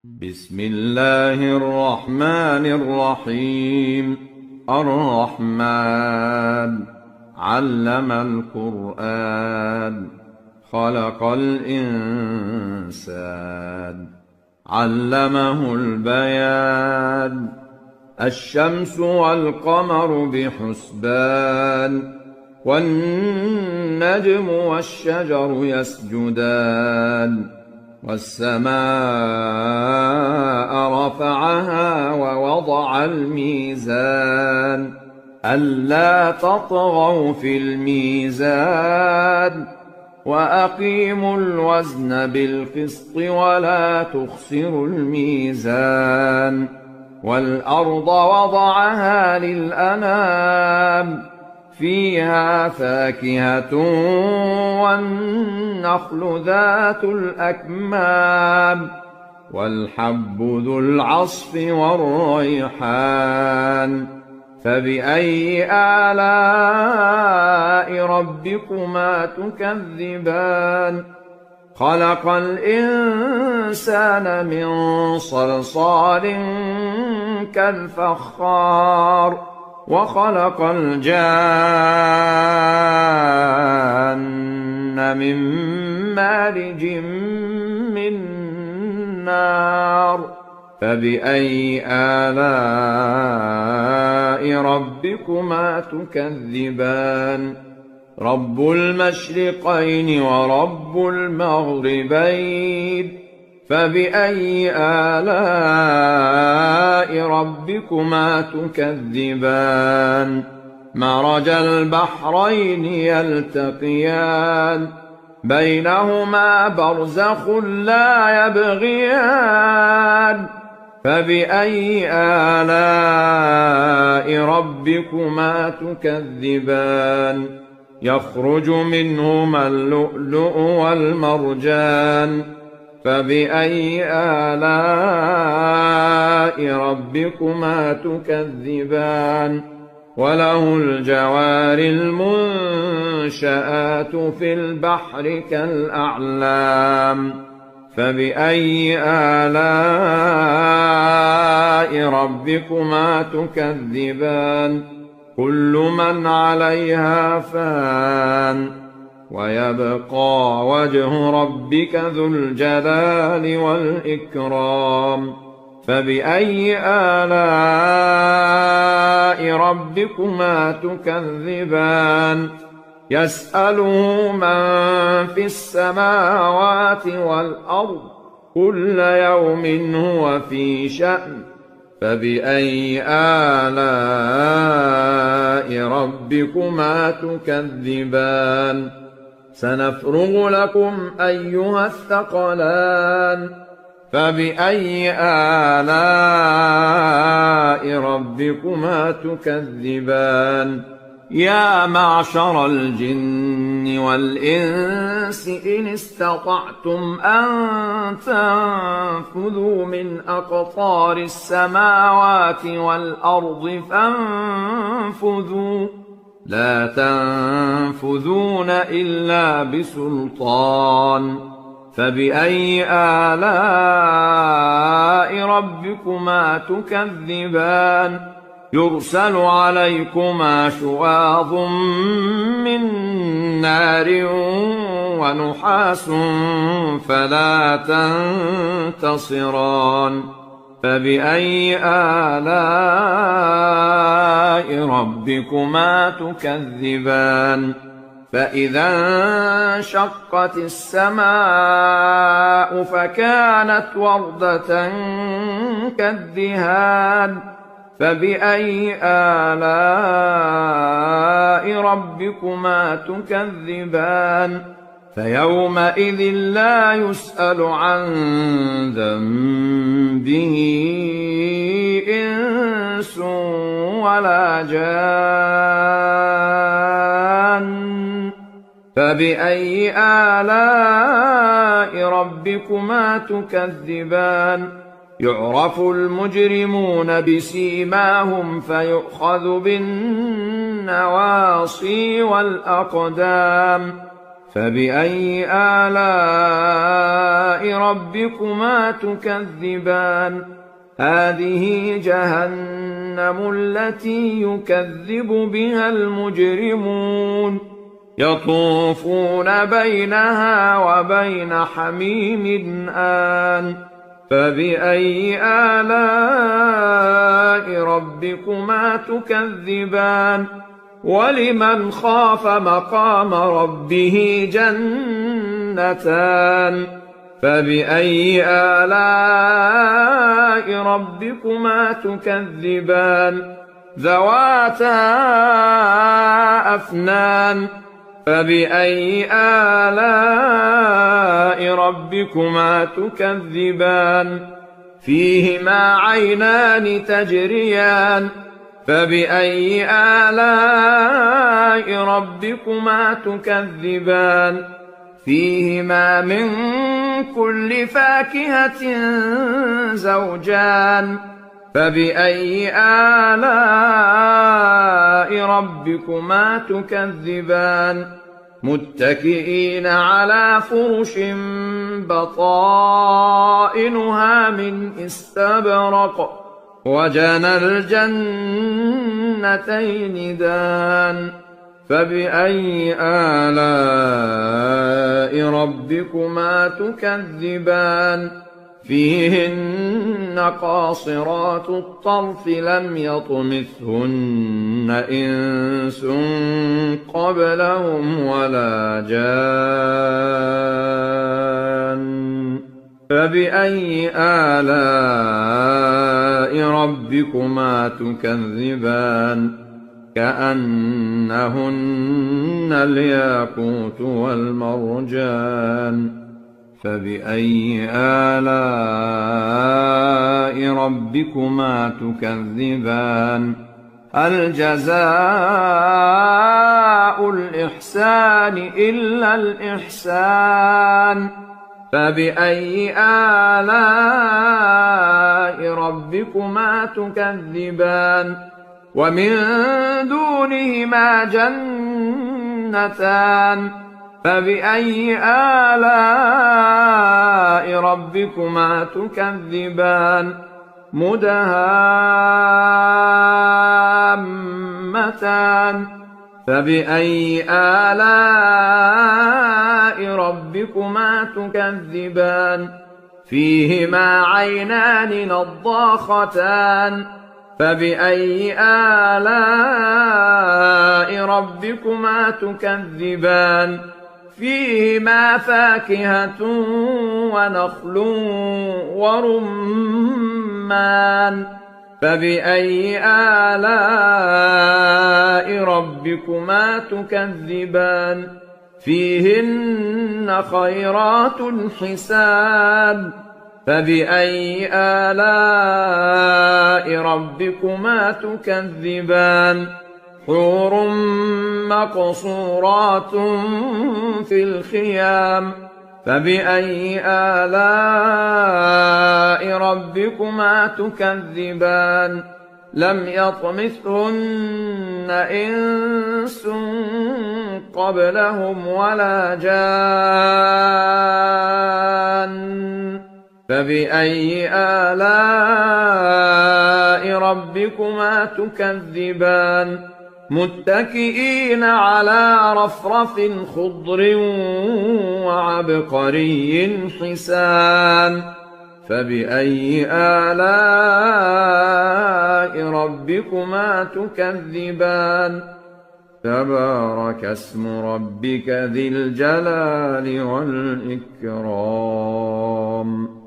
بسم الله الرحمن الرحيم. الرحمن علم القرآن خلق الإنسان علمه البيان. الشمس والقمر بحسبان والنجم والشجر يسجدان والسماء رفعها ووضع الميزان ألا تطغوا في الميزان وأقيموا الوزن بالقسط ولا تخسروا الميزان. والأرض وضعها للأنام فيها فاكهة والنخل ذات الأكمام والحب ذو العصف والريحان. فبأي آلاء ربكما تكذبان؟ خلق الإنسان من صلصال كالفخار وخلق الجان من مارج من نار. فبأي آلاء ربكما تكذبان؟ رب المشرقين ورب المغربين. فبأي آلاء ربكما تكذبان؟ مرج البحرين يلتقيان بينهما برزخ لا يبغيان. فبأي آلاء ربكما تكذبان؟ يخرج منهما اللؤلؤ والمرجان. فبأي آلاء ربكما تكذبان؟ وله الجوار المنشآت في البحر كالأعلام. فبأي آلاء ربكما تكذبان؟ كل من عليها فان ويبقى وجه ربك ذو الجلال والإكرام. فبأي آلاء ربكما تكذبان؟ يسأله من في السماوات والأرض كل يوم هو في شأن. فبأي آلاء ربكما تكذبان؟ سنفرغ لكم أيها الثقلان. فبأي آلاء ربكما تكذبان؟ يا معشر الجن والإنس إن استطعتم أن تنفذوا من أقطار السماوات والأرض فانفذوا لا تنفذون إلا بسلطان. فبأي آلاء ربكما تكذبان؟ يرسل عليكما شواظ من نار ونحاس فلا تنتصران. فبأي آلاء ربكما تكذبان؟ فإذا انشقت السماء فكانت وردة كالدهان. فبأي آلاء ربكما تكذبان؟ فيومئذ لا يسأل عن ذنبه إنس ولا جان. فبأي آلاء ربكما تكذبان؟ يعرف المجرمون بسيماهم فيؤخذ بالنواصي والأقدام. فبأي آلاء ربكما تكذبان هذه جهنم التي يكذب بها المجرمون يطوفون بينها وبين حميم آن فبأي آلاء ربكما تكذبان ولمن خاف مقام ربه جنتان فبأي آلاء ربكما تكذبان ذواتا أفنان فبأي آلاء ربكما تكذبان فيهما عينان تجريان فبأي آلاء ربكما تكذبان فيهما من كل فاكهة زوجان فبأي آلاء ربكما تكذبان متكئين على فرش بطائنها من استبرق وجنى الجنتين دان فبأي آلاء ربكما تكذبان فيهن قاصرات الطرف لم يطمثهن إنس قبلهم ولا جان فبأي آلاء ربكما تكذبان كأنهن الياقوت والمرجان فبأي آلاء ربكما تكذبان هل جزاء الإحسان إلا الإحسان فبأي آلاء ربكما تكذبان ومن دونهما جنتان فبأي آلاء ربكما تكذبان مدهامتان فبأي آلاء ربكما تكذبان فيهما عينان نضاختان فبأي آلاء ربكما تكذبان فيهما فاكهة ونخل ورمان فبأي آلاء ربكما تكذبان فيهن خيرات حسان فبأي آلاء ربكما تكذبان حور مقصورات في الخيام فبأي آلاء ربكما تكذبان لم يطمثهن إنس قبلهم ولا جان فبأي آلاء ربكما تكذبان متكئين على رفرف خضر وعبقري حسان فبأي آلاء ربكما تكذبان تبارك اسم ربك ذي الجلال والإكرام